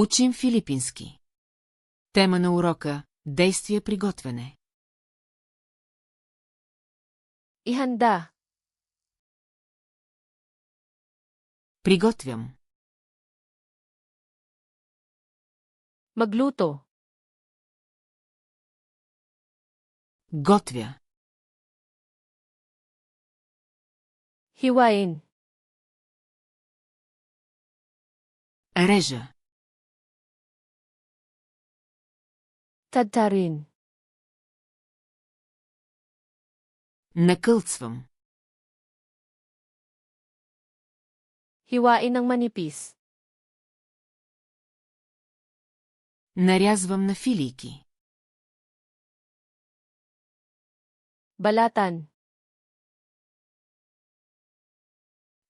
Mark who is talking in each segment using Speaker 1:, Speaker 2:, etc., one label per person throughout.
Speaker 1: Учим филипински. Тема на урока – действия при готвене.
Speaker 2: Ihanda.
Speaker 1: Приготвям.
Speaker 2: Magluto.
Speaker 1: Готвя.
Speaker 2: Hiwain.
Speaker 1: Режа.
Speaker 2: Tadtarin.
Speaker 1: Накълцвам.
Speaker 2: Hiwain ng manipis.
Speaker 1: Нарязвам на филийки.
Speaker 2: Balatan.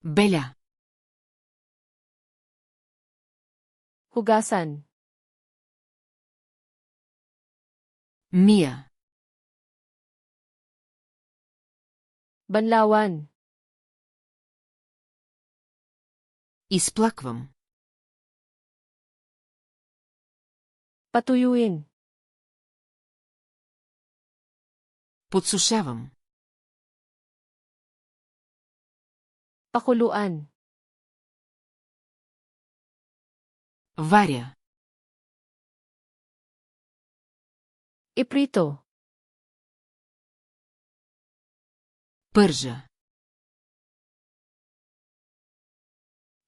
Speaker 1: Беля.
Speaker 2: Hugasan.
Speaker 1: Мия.
Speaker 2: Banlawan.
Speaker 1: Изплаквам.
Speaker 2: Patuyuin.
Speaker 1: Подсушавам.
Speaker 2: Pakuluan.
Speaker 1: Варя.
Speaker 2: Iprito.
Speaker 1: Пържа.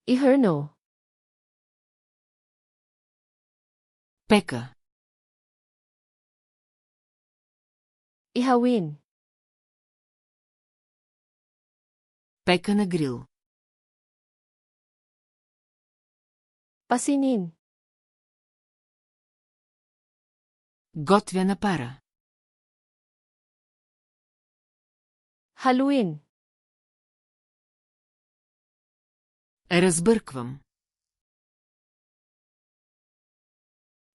Speaker 2: Iherno.
Speaker 1: Пека.
Speaker 2: Ihawin.
Speaker 1: Пека на грил.
Speaker 2: Pasinin.
Speaker 1: Готвя на пара.
Speaker 2: Haluin.
Speaker 1: Разбърквам.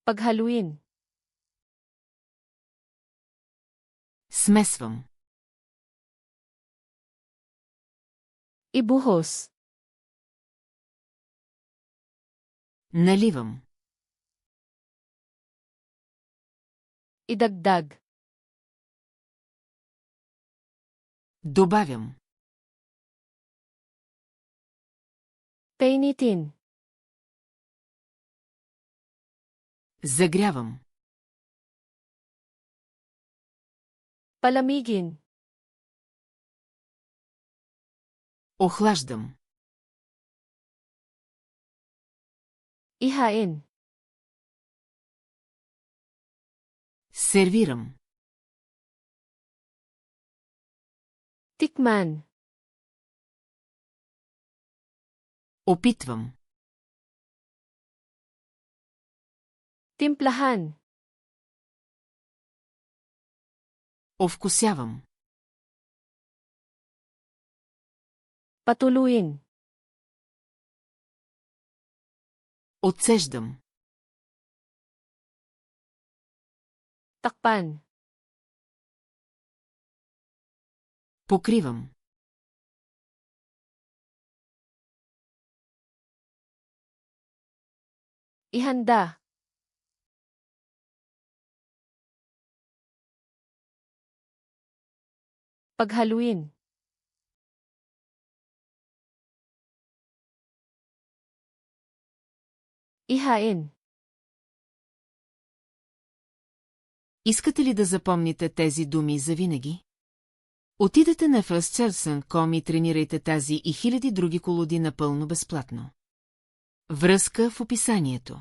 Speaker 2: Paghaluin.
Speaker 1: Смесвам.
Speaker 2: Ibuhos.
Speaker 1: Наливам.
Speaker 2: Idagdag.
Speaker 1: Добавям.
Speaker 2: Painitin.
Speaker 1: Загрявам.
Speaker 2: Palamigin.
Speaker 1: Охлаждам.
Speaker 2: Ihain.
Speaker 1: Сервирам.
Speaker 2: Tikman.
Speaker 1: Опитвам.
Speaker 2: Timplahan.
Speaker 1: Овкусявам.
Speaker 2: Patuluin.
Speaker 1: Отцеждам.
Speaker 2: Takpan.
Speaker 1: Покривам.
Speaker 2: Ihanda. Paghaluin. Ihain.
Speaker 1: Искате ли да запомните тези думи завинаги? Отидете на firstcharson.com и тренирайте тази и хиляди други колоди напълно безплатно. Връзка в описанието.